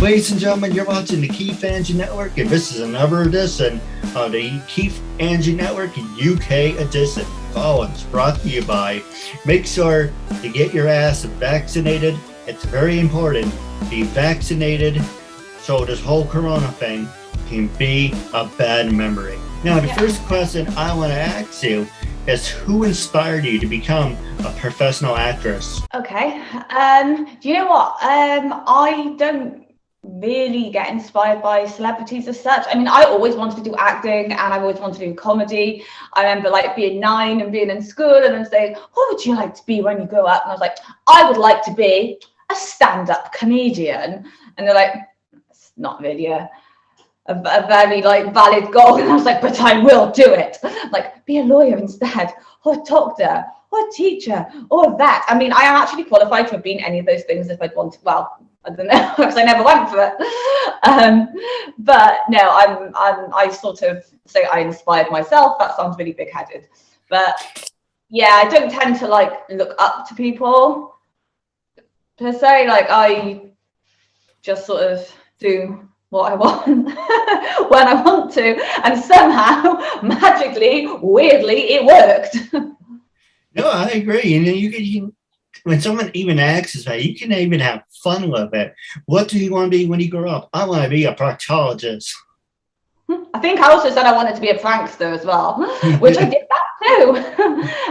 Ladies and gentlemen, you're watching the Keith Andrew Network, and this is another edition of the Keith Andrew Network UK edition. Follow us, brought to you by. Make sure to get your ass vaccinated. It's very important. Be vaccinated so this whole corona thing can be a bad memory. Now, the first question I want to ask you is, who inspired you to become a professional actress? Okay. Do you know what? I don't really get inspired by celebrities as such. I mean, I always wanted to do acting and I always wanted to do comedy. I remember like being 9 and being in school and then saying, what would you like to be when you grow up? And I was like, I would like to be a stand-up comedian. And they're like, it's not really a very like valid goal. And I was like, but I will do it. Like, be a lawyer instead, or a doctor, or a teacher, or that. I mean, I am actually qualified to have been any of those things if I'd wanted. Well, I don't know, because I never went for it. But no, I sort of say I inspired myself. That sounds really big-headed. But yeah, I don't tend to like look up to people per se. Like, I just sort of do what I want when I want to, and somehow magically, weirdly, it worked. No, I agree. You can when someone even asks that, you can even have fun with it. What do you want to be when you grow up? I want to be a proctologist. I think I also said I wanted to be a prankster as well, which I did that too,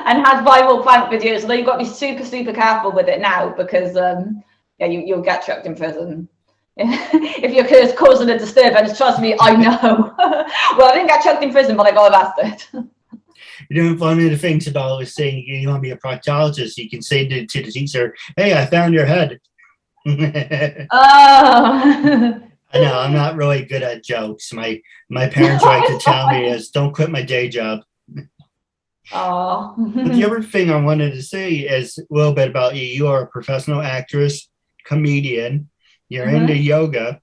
and had viral prank videos. Although you've got to be super, super careful with it now because you'll get chucked in prison. If you're causing a disturbance, trust me, I know. Well, I didn't get chucked in prison, but I got arrested. You know, one of the things about is saying you want to be a proctologist, you can say to the teacher, hey, I found your head. Oh. I know, I'm not really good at jokes. My parents like to tell me is, don't quit my day job. Oh. But the other thing I wanted to say is a little bit about you. You are a professional actress, comedian. You're into yoga.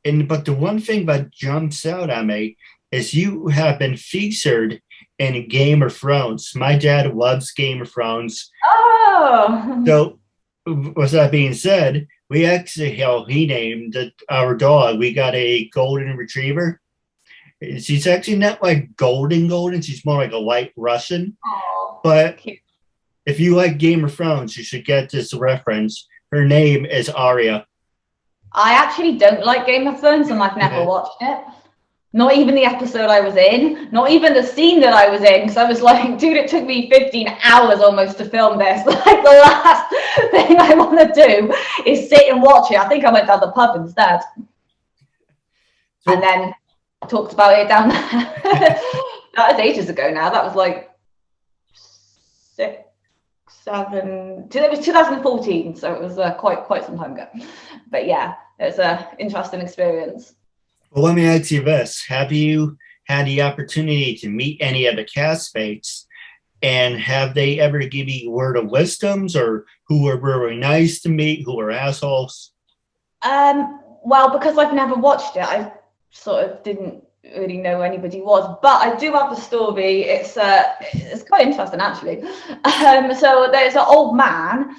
But the one thing that jumps out at me is you have been featured in Game of Thrones. My dad loves Game of Thrones. Oh. So, with that being said, we actually, he named our dog. We got a golden retriever. She's actually not like golden. She's more like a light Russian. Oh, but cute. If you like Game of Thrones, you should get this reference. Her name is Arya. I actually don't like Game of Thrones, and I've never watched it. Not even the episode I was in, not even the scene that I was in, because I was like, dude, it took me 15 hours almost to film this. Like, the last thing I want to do is sit and watch it. I think I went down the pub instead. And then talked about it down there. That was ages ago now. That was like 6, 7, it was 2014, so it was quite some time ago. But yeah, it was an interesting experience. Well, let me ask you this. Have you had the opportunity to meet any of the castmates, and have they ever give you word of wisdoms, or who were really nice to meet, who were assholes? Well, because I've never watched it, I sort of didn't really know who anybody was, but I do have the story. It's quite interesting, actually. So there's an old man.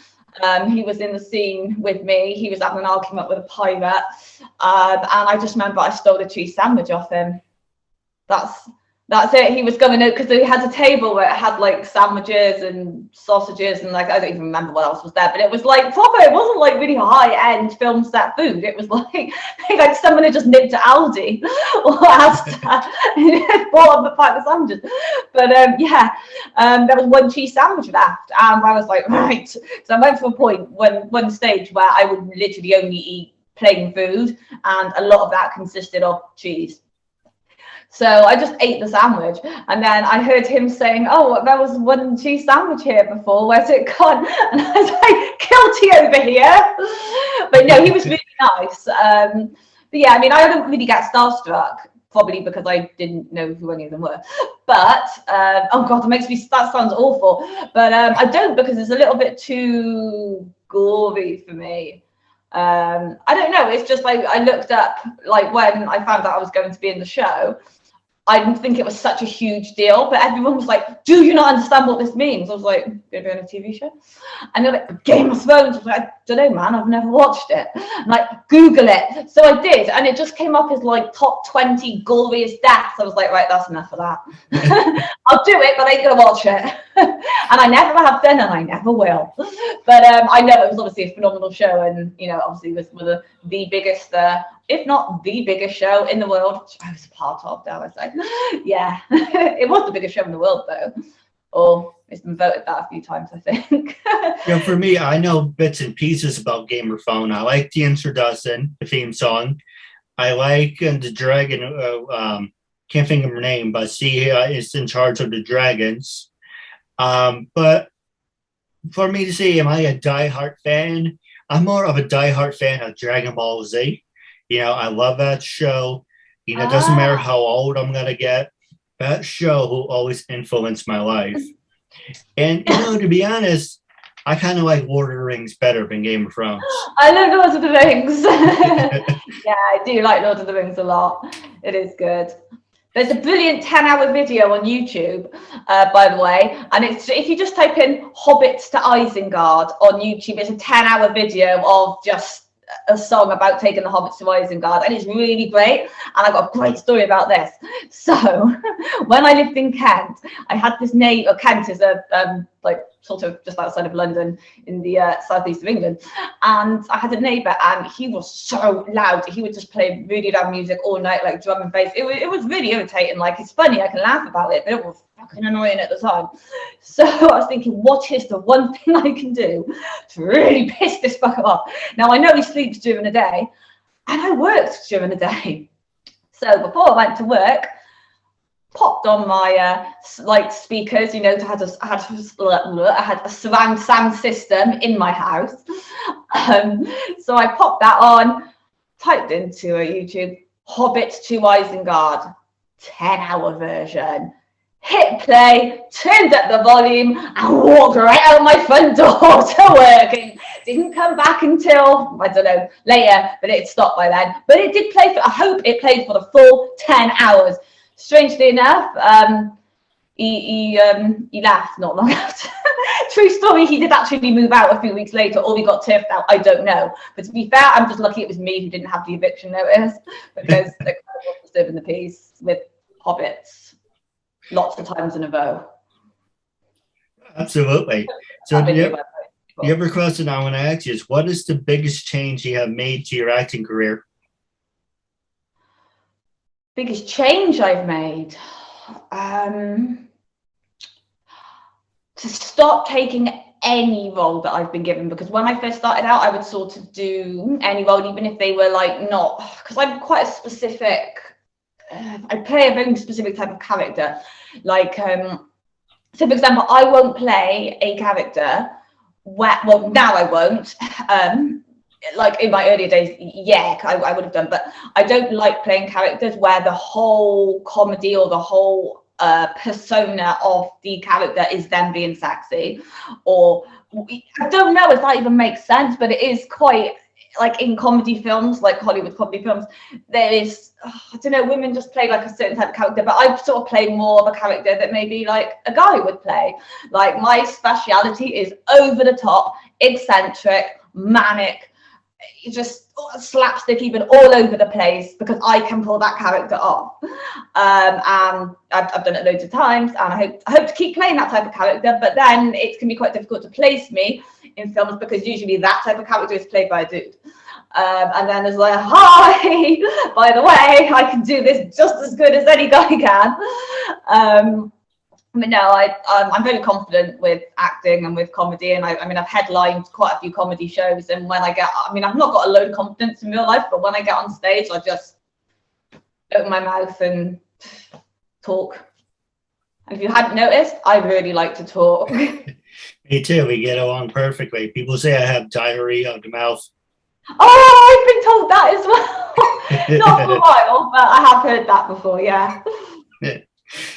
He was in the scene with me. He was having an argument with a pirate, and I just remember I stole a cheese sandwich off him. That's it. He was going out because he had a table where it had like sandwiches and sausages and like I don't even remember what else was there, but it was like proper. It wasn't like really high-end film set food. It was like someone had just nipped to Aldi or Asda and bought a pack of sandwiches. But there was one cheese sandwich left, and I was like, right. So I went to a point one stage where I would literally only eat plain food, and a lot of that consisted of cheese. So I just ate the sandwich, and then I heard him saying, oh, there was one cheese sandwich here before, where's it gone? And I was like, guilty over here. But no, he was really nice. But yeah, I mean, I don't really get starstruck, probably because I didn't know who any of them were. But, oh God, that sounds awful. But I don't, because it's a little bit too gory for me. I don't know, it's just like I looked up, like when I found out I was going to be in the show, I didn't think it was such a huge deal, but everyone was like, do you not understand what this means? I was like, going to be on a TV show? And they're like, Game of Thrones. I was like, I don't know, man, I've never watched it. I'm like, Google it. So I did, and it just came up as like top 20 goriest deaths. I was like, right, that's enough of that. I'll do it, but I ain't going to watch it. And I never have done, and I never will. But I know it was obviously a phenomenal show, and, you know, obviously was the biggest, if not the biggest show in the world, which I was a part of, dare I say. Yeah, it was the biggest show in the world, though. Or it's been voted that a few times, I think. You know, for me, I know bits and pieces about Game of Thrones. I like the introduction, the theme song. I like the dragon. Can't think of her name, but she is in charge of the dragons. But for me to say, am I a diehard fan? I'm more of a diehard fan of Dragon Ball Z. You know, I love that show. You know, it doesn't matter how old I'm gonna get. That show will always influence my life. And, you know, to be honest, I kind of like Lord of the Rings better than Game of Thrones. I love Lord of the Rings. Yeah, I do like Lord of the Rings a lot. It is good. There's a brilliant 10-hour video on YouTube, by the way, and it's, if you just type in Hobbits to Isengard on YouTube, it's a 10-hour video of just a song about taking the hobbits to Isengard, and it's really great. And I got a great story about this. So when I lived in Kent, I had this neighbour. Kent is a like sort of just outside of London in the southeast of England, and I had a neighbour, and he was so loud. He would just play really loud music all night, like drum and bass. It was really irritating. Like, it's funny, I can laugh about it, but it was fucking annoying at the time. So I was thinking, what is the one thing I can do to really piss this fucker off? Now, I know he sleeps during the day, and I worked during the day. So before I went to work, popped on my like speakers, you know, I had a surround sound system in my house. So I popped that on, typed into YouTube, Hobbit to Isengard, 10-hour version. Hit play, turned up the volume, and walked right out my front door to work. And didn't come back until, I don't know, later, but it stopped by then. But it did play for, I hope it played for the full 10 hours. Strangely enough, he left not long after. True story, he did actually move out a few weeks later, or we got turfed out, I don't know. But to be fair, I'm just lucky it was me who didn't have the eviction notice, because the crowd was disturbing the peace with hobbits. Lots of times in a row. Absolutely. So the other question I want to ask you is, what is the biggest change you have made to your acting career? Biggest change I've made? To stop taking any role that I've been given, because when I first started out, I would sort of do any role, even if they were like not, because I'm quite a specific, I play a very specific type of character. Like, so for example, I won't play a character where, well, now I won't. Like in my earlier days, yeah, I would have done, but I don't like playing characters where the whole comedy or the whole persona of the character is them being sexy, or I don't know if that even makes sense, but it is quite, like in comedy films, like Hollywood comedy films, there is, I don't know, women just play like a certain type of character, but I sort of play more of a character that maybe like a guy would play. Like, my speciality is over the top, eccentric, manic, just slapstick, even all over the place, because I can pull that character off. And I've done it loads of times, and I hope to keep playing that type of character, but then it can be quite difficult to place me in films, because usually that type of character is played by a dude. And then there's like, hi, by the way, I can do this just as good as any guy can. But no, I'm very confident with acting and with comedy, and I mean, I've headlined quite a few comedy shows, and when I've not got a load of confidence in real life, but when I get on stage, I just open my mouth and talk. And if you hadn't noticed, I really like to talk. Me too. We get along perfectly. People say I have diarrhea of the mouth. Oh, I've been told that as well. Not for a while, but I have heard that before, yeah.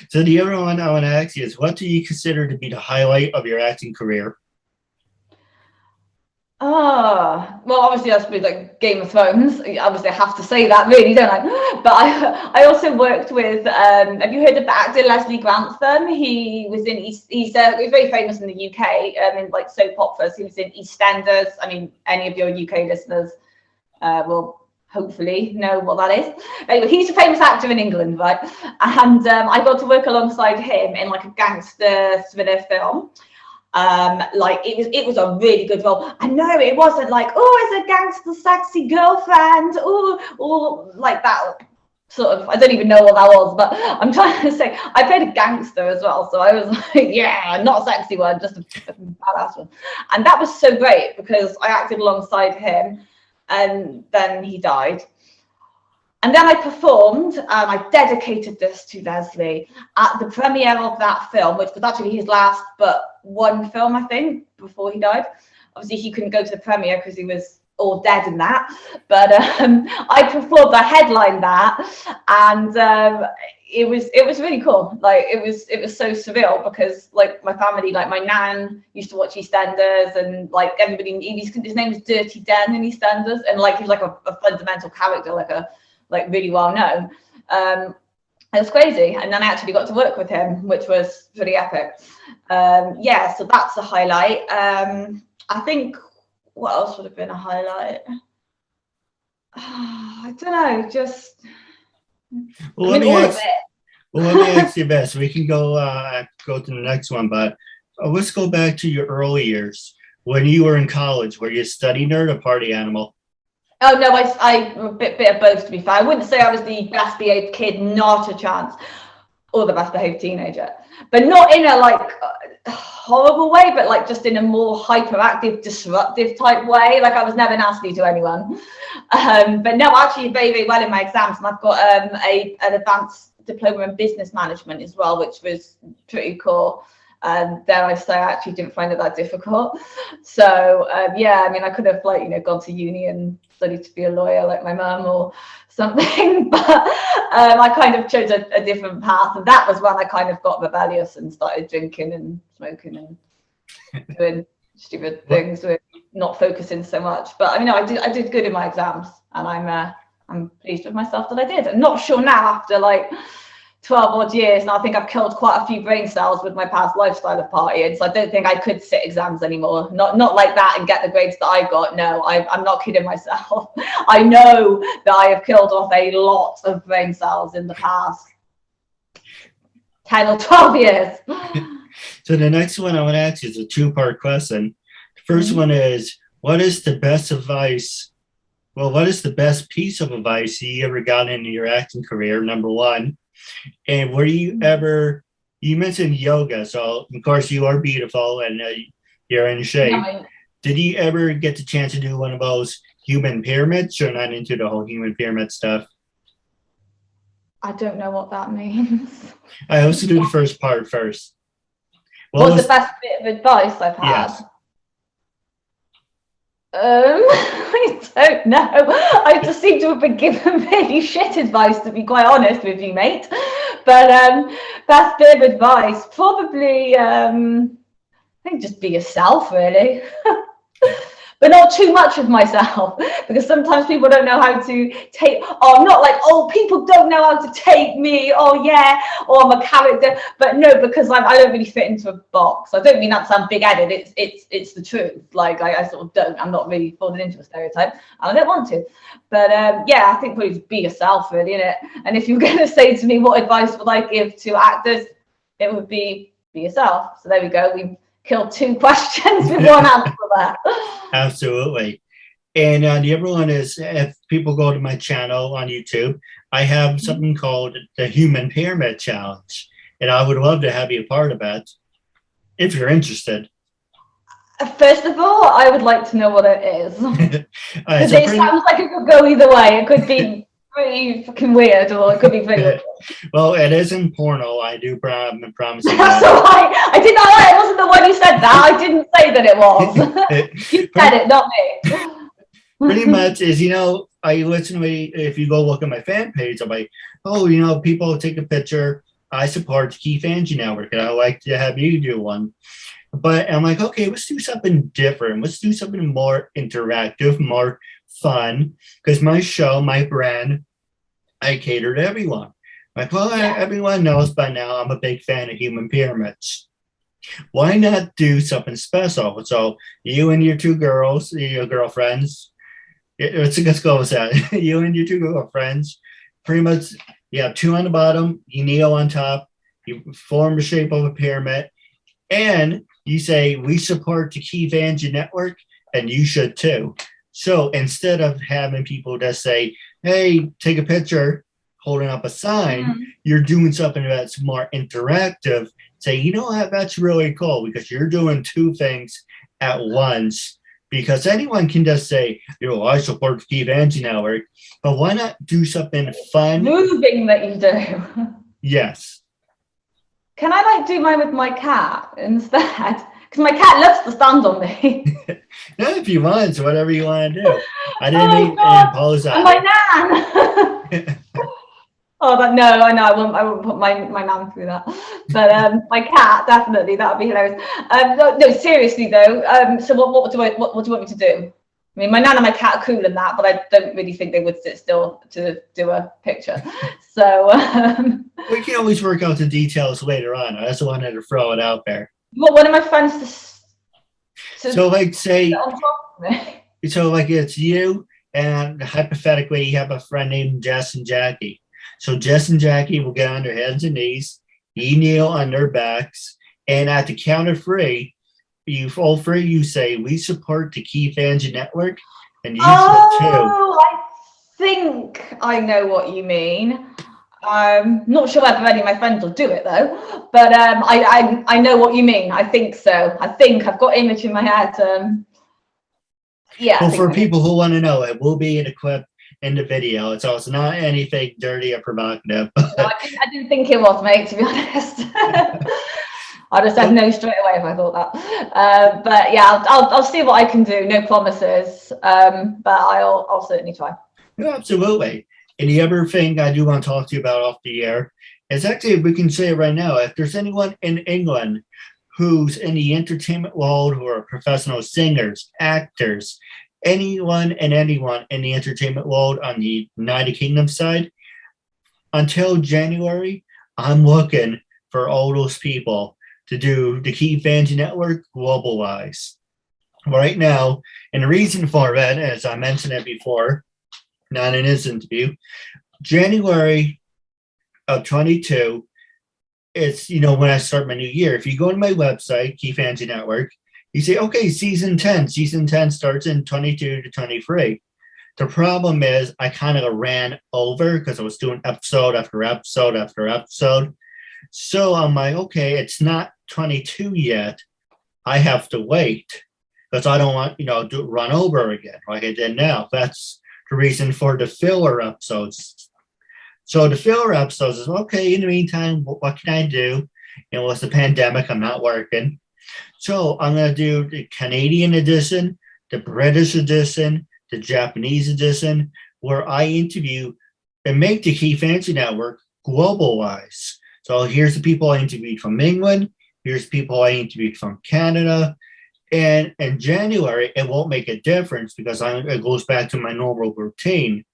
So the other one I want to ask you is, what do you consider to be the highlight of your acting career? Oh, well, obviously that's with like Game of Thrones. Obviously, I have to say that, really, don't I? But I also worked with. Have you heard of the actor Leslie Grantham? He was in. He's very famous in the UK. In like soap operas. He was in EastEnders. I mean, any of your UK listeners will hopefully know what that is. Anyway, he's a famous actor in England, right? And I got to work alongside him in like a gangster thriller film. Like it was a really good role. I know it wasn't like, oh, it's a gangster sexy girlfriend, or like that sort of. I don't even know what that was, but I'm trying to say I played a gangster as well, so I was like, yeah, not a sexy one, just a badass one. And that was so great because I acted alongside him, and then he died. And then I performed, I dedicated this to Leslie at the premiere of that film, which was actually his last but one film, I think, before he died. Obviously, he couldn't go to the premiere because he was all dead in that. But I performed, I headlined that, and it was really cool. Like it was so surreal because like my family, like my nan used to watch EastEnders, and like everybody, his name is Dirty Den in EastEnders, and like he's like a fundamental character, like really well known. It was crazy, and then I actually got to work with him, which was pretty epic. Yeah, so that's a highlight. I think what else would have been a highlight? I don't know, just Well, I mean, all of it. Well, let me ask you this. We can go to the next one, but let's go back to your early years when you were in college. Were you a study nerd or party animal? Oh no, I'm a bit of both, to be fair. I wouldn't say I was the best behaved kid, not a chance, or the best behaved teenager, but not in a like horrible way, but like just in a more hyperactive, disruptive type way. Like I was never nasty to anyone. But no, actually very, very well in my exams, and I've got an advanced diploma in business management as well, which was pretty cool. And dare I say, I actually didn't find it that difficult. So yeah, I mean, I could have like gone to uni and studied to be a lawyer like my mum or something, but I kind of chose a different path, and that was when I kind of got rebellious and started drinking and smoking and doing stupid things with not focusing so much. But I mean, no, I did good in my exams, and I'm pleased with myself that I did. I'm not sure now after like 12 odd years, and I think I've killed quite a few brain cells with my past lifestyle of partying, so I don't think I could sit exams anymore, not like that, and get the grades that I got. No, I'm not kidding myself. I know that I have killed off a lot of brain cells in the past 10 or 12 years. So the next one I want to ask you is a two-part question. The first one is, what is the best advice? Well, what is the best piece of advice you ever got in your acting career, number one? And were you ever, you mentioned yoga, so of course you are beautiful and you're in shape. No, did you ever get the chance to do one of those human pyramids, or not into the whole human pyramid stuff? I don't know what that means. I also do the first part first. What's the best bit of advice I've had? Yes. I don't know. I just seem to have been given really shit advice, to be quite honest with you, mate. But best bit of advice, probably I think just be yourself, really. But not too much of myself, because sometimes people don't know how to take, oh, not like, oh, people don't know how to take me, oh yeah, or I'm a character, but no, because I don't really fit into a box. I don't mean that to sound big-headed, it's the truth. Like I sort of don't, I'm not really falling into a stereotype, and I don't want to. But yeah, I think probably just be yourself, really, innit? And if you're going to say to me what advice would I give to actors, it would be yourself. So there we go, we killed two questions with one answer there. Absolutely. And the other one is, if people go to my channel on YouTube, I have something called the Human Pyramid Challenge, and I would love to have you a part of that if you're interested. First of all, I would like to know what it is. Because so it sounds like it could go either way. It could be pretty fucking weird, or it could be pretty weird. Well, it isn't porno. I do promise you that. That's all right. I did not lie. It wasn't the one who said that. I didn't say that it was. You said it, not me. Pretty much is, I listen to me. If you go look at my fan page, I'm like, oh, people take a picture. I support Keith Andrew Network, and I like to have you do one. But I'm like, okay, let's do something different. Let's do something more interactive, more fun. Because my show, my brand, I cater to everyone. Like, well, Yeah. everyone knows by now I'm a big fan of human pyramids. Why not do something special? So you and your two girls, your girlfriends, let's go with that. You and your two girlfriends, pretty much, you have two on the bottom, you kneel on top, you form the shape of a pyramid, and you say, we support the KeithAndrewNetwork, and you should too. So instead of having people just say, hey, take a picture, holding up a sign, you're doing something that's more interactive. Say, you know what, that's really cool because you're doing two things at once. Because anyone can just say, I support the KeithAndrewNetwork, but why not do something fun? Moving that you do. Yes. Can I like do mine with my cat instead? Because my cat loves to stand on me. No, if you want, so whatever you want to do. I didn't Oh, mean to God. impose on And my nan. Oh, but no, I know I won't put my nan through that. But my cat, definitely, that would be hilarious. No, seriously though. So what do you want me to do? I mean, my nan and my cat are cool in that, but I don't really think they would sit still to do a picture. So we can always work out the details later on. I just wanted to throw it out there. Well, one of my friends to So like say, sit on top of me. so like it's you and hypothetically you have a friend named Jess and Jackie. So Jess and Jackie will get on their hands and knees, you kneel on their backs, and at the count of three, all three you say, we support the KeithAndrewNetwork, and you said two. Oh, I think I know what you mean. I'm not sure whether any of my friends will do it though, but I know what you mean. I think so. I think I've got image in my head. Yeah. Well, for people who want to know, it will be in a clip in the video. So it's not anything dirty or provocative. No, I didn't think it was, mate, to be honest. I'd have said no straight away if I thought that. But yeah, I'll see what I can do. No promises, but I'll certainly try. No, absolutely. And the other thing I do want to talk to you about off the air is actually, we can say it right now, if there's anyone in England who's in the entertainment world who are professional singers, actors, anyone in the entertainment world on the United Kingdom side, until January, I'm looking for all those people to do the KeithAndrewNetwork globalize. Right now, and the reason for that, as I mentioned it before, not in this interview, January of 22, it's, when I start my new year. If you go to my website, KeithAndrewNetwork, you say, okay, season 10 starts in 22 to 23. The problem is I kind of ran over because I was doing episode after episode after episode. So I'm like, okay, it's not 22 yet. I have to wait because I don't want, to run over again like I did now. That's the reason for the filler episodes. So the filler episodes is, okay, in the meantime, what can I do? It's the pandemic, I'm not working. So I'm going to do the Canadian edition, the British edition, the Japanese edition, where I interview and make the KeithAndrewNetwork globalize. So here's the people I interviewed from England. Here's people I interviewed from Canada. And in January, it won't make a difference because it goes back to my normal routine.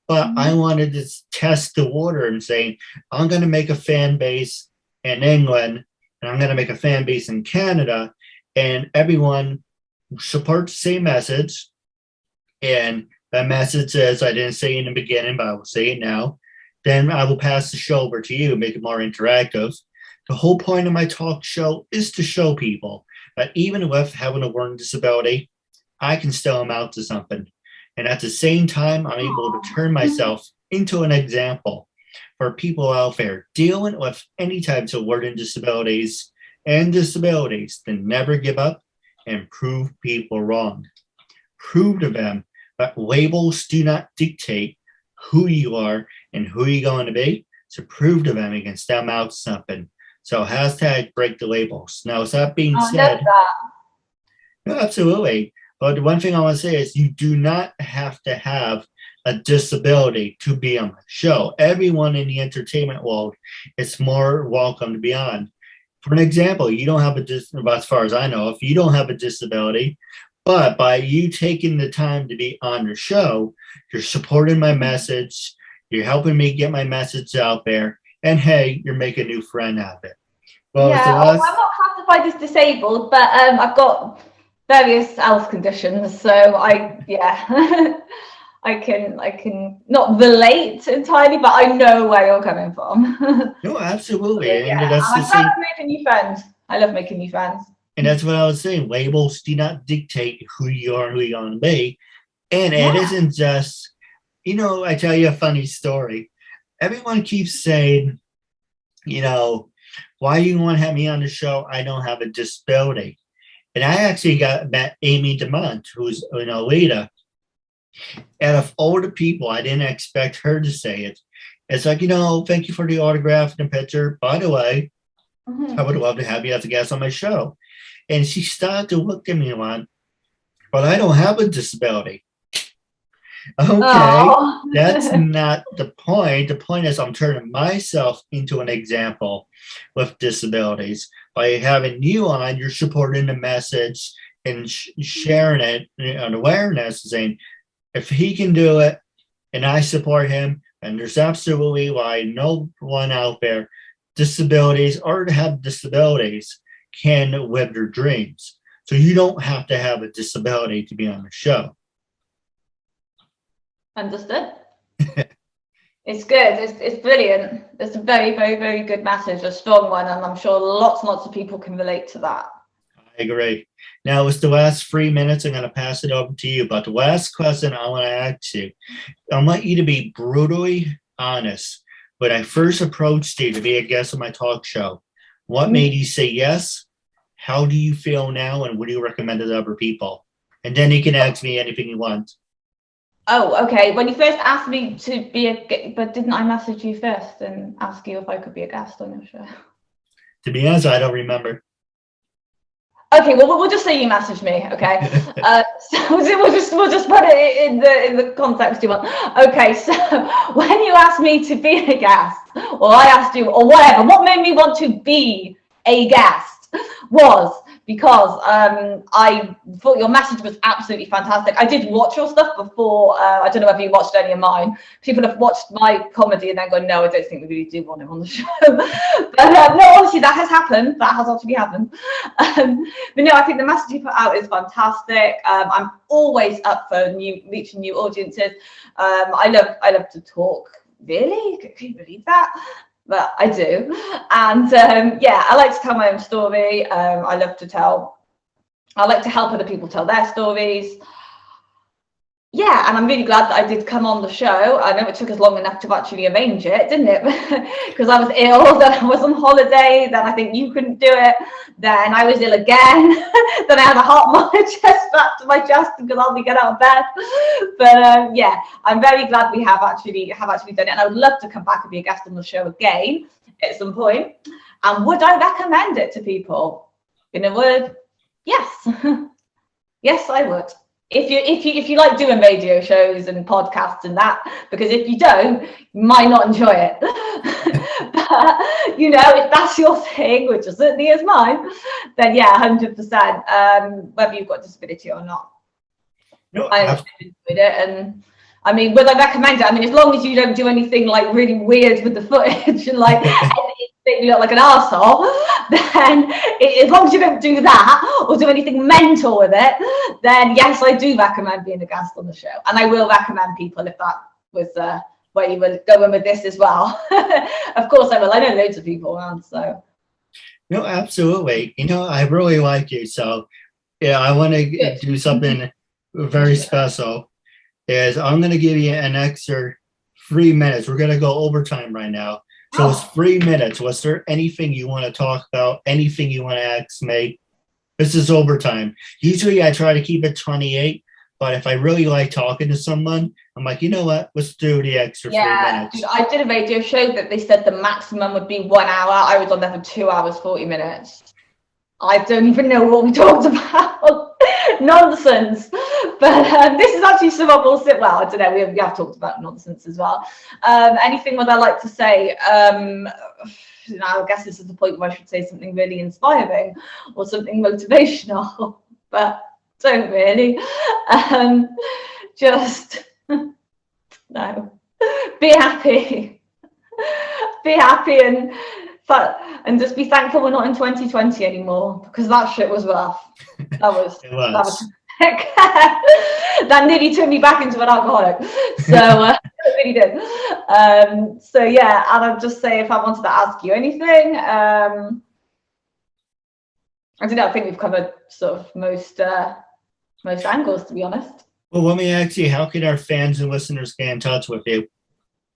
But I wanted to test the water and say, I'm going to make a fan base in England, and I'm going to make a fan base in Canada, and everyone supports the same message. And that message says, I didn't say in the beginning, but I will say it now. Then I will pass the show over to you, make it more interactive. The whole point of my talk show is to show people that even with having a learning disability, I can still amount to something. And at the same time, I'm able to turn myself into an example for people out there dealing with any types of learning disabilities and disabilities to never give up and prove people wrong. Prove to them that labels do not dictate who you are and who you're going to be. So prove to them you can stem out something. So hashtag break the labels. Now, with that being said, no, absolutely. But the one thing I want to say is you do not have to have a disability to be on the show. Everyone in the entertainment world is more welcome to be on. For an example, you don't have as far as I know, if you don't have a disability, but by you taking the time to be on the show, you're supporting my message, you're helping me get my message out there, and hey, you're making a new friend out of it. Well, it's the Yeah, last. I'm not classified as disabled, but I've got various health conditions, so yeah, I can not relate entirely, but I know where you're coming from. No, absolutely, and Yeah, that's and the I'm same. glad I'm making new friends. I love making new friends. And that's what I was saying. Labels do not dictate who you are and who you're going to be. And it Yeah. isn't just, I tell you a funny story. Everyone keeps saying, why you want to have me on the show? I don't have a disability. And I actually met Amy DeMont, who's an Alita. Out of all the people, I didn't expect her to say it. It's like, thank you for the autograph and the picture. By the way, I would love to have you as a guest on my show. And she started to look at me and went, but I don't have a disability. Okay, Oh. that's not the point. The point is I'm turning myself into an example with disabilities. By having you on, you're supporting the message and sharing it and awareness, saying, if he can do it and I support him, and there's absolutely why no one out there, disabilities or to have disabilities, can live their dreams. So you don't have to have a disability to be on the show. Understood. It's good. It's brilliant. It's a very, very, very good message, a strong one, and I'm sure lots and lots of people can relate to that. I agree. Now, it's the last 3 minutes. I'm going to pass it over to you. But the last question I want to ask you, I want you to be brutally honest. When I first approached you to be a guest on my talk show, what made you say yes? How do you feel now? And what do you recommend to other people? And then you can ask me anything you want. Oh, okay. When you first asked me to be but didn't I message you first and ask you if I could be a guest on your show? To be honest, I don't remember. Okay, well, we'll just say you messaged me, okay? So we'll just put it in the context you want. Okay, so when you asked me to be a guest, or I asked you, or whatever, what made me want to be a guest was because I thought your message was absolutely fantastic. I did watch your stuff before. I don't know if you watched any of mine. People have watched my comedy and then go, no, I don't think we really do want him on the show. But no, obviously that has happened. That has actually happened. But no, I think the message you put out is fantastic. I'm always up for reaching new audiences. I love to talk. Really? Can you believe that? But I do. And yeah, I like to tell my own story. I like to help other people tell their stories. Yeah, and I'm really glad that I did come on the show. I know it took us long enough to actually arrange it, didn't it? Because I was ill, then I was on holiday, then I think you couldn't do it, then I was ill again, then I had a heart monitor strapped to my chest because I'll be get out of bed. But yeah, I'm very glad we have actually done it, and I would love to come back and be a guest on the show again at some point. And would I recommend it to people? In a word, yes. Yes, I would. If you like doing radio shows and podcasts and that, because if you don't, you might not enjoy it. But if that's your thing, which certainly is mine, then yeah, 100%. Whether you've got disability or not, I enjoyed it. And I mean, would I recommend it? I mean, as long as you don't do anything like really weird with the footage and like you look like an arsehole, then as long as you don't do that or do anything mental with it, then yes, I do recommend being a guest on the show. And I will recommend people if that was where you were going with this as well. Of course I will. I know loads of people around, so. No, absolutely. I really like you. So yeah, I want to do something very special. Is I'm going to give you an extra 3 minutes. We're going to go overtime right now. So it's 3 minutes. Was there anything you want to talk about? Anything you want to ask me? This is overtime. Usually I try to keep it 28, but if I really like talking to someone, I'm like, you know what? Let's do the extra 3 minutes. Dude, I did a radio show that they said the maximum would be 1 hour. I was on there for 2 hours, 40 minutes. I don't even know what we talked about. Nonsense. But this is actually some will sit well. I don't know. We have talked about nonsense as well. Anything would I like to say? I guess this is the point where I should say something really inspiring or something motivational, but don't really. Just no. Be happy. Be happy and just be thankful we're not in 2020 anymore, because that shit was rough. That was. That nearly turned me back into an alcoholic. So it really did. So yeah, and I'd just say, if I wanted to ask you anything, I don't know, I think we've covered sort of most angles, to be honest. Well, let me ask you, how can our fans and listeners get in touch with you?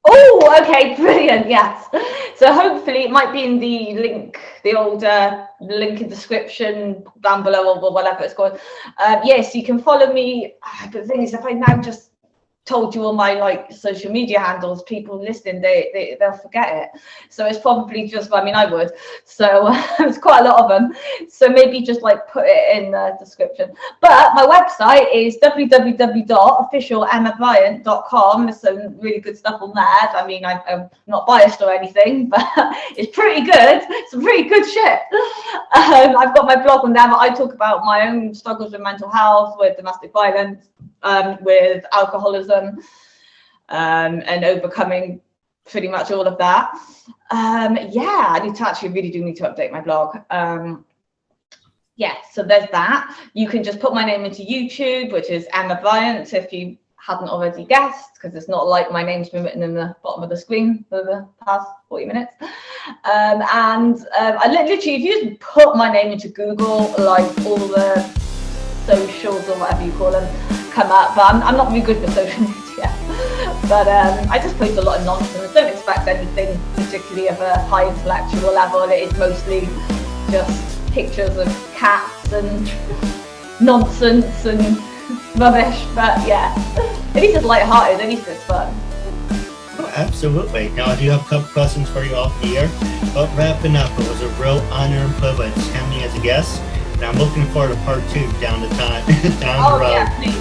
Oh, okay, brilliant. Yes. So hopefully it might be in the link, the old link in description down below, or whatever it's called. Yes, you can follow me. But the thing is, if I now just told you all my like social media handles, people listening, they'll forget it. So it's probably just, I mean, I would. So it's quite a lot of them. So maybe just like put it in the description. But my website is www.officialemabryant.com. There's some really good stuff on there. I mean, I'm not biased or anything, but it's pretty good. Some pretty good shit. I've got my blog on there, but I talk about my own struggles with mental health, with domestic violence, with alcoholism, and overcoming pretty much all of that. Yeah, I really do need to update my blog. Yeah, so there's that. You can just put my name into YouTube, which is Emma Bryant, if you hadn't already guessed, because it's not like my name's been written in the bottom of the screen for the past 40 minutes. I literally, if you just put my name into Google, like all the socials or whatever you call them come up, but I'm not really good with social media, but I just post a lot of nonsense. Don't expect anything particularly of a high intellectual level. It is mostly just pictures of cats and nonsense and rubbish, but yeah, at least it's light-hearted, at least it's fun. Oh, absolutely. Now I do have a couple questions for you off the air, but wrapping up, it was a real honor and privilege having you as a guest. And I'm looking forward to part 2 down the road. Yeah, please.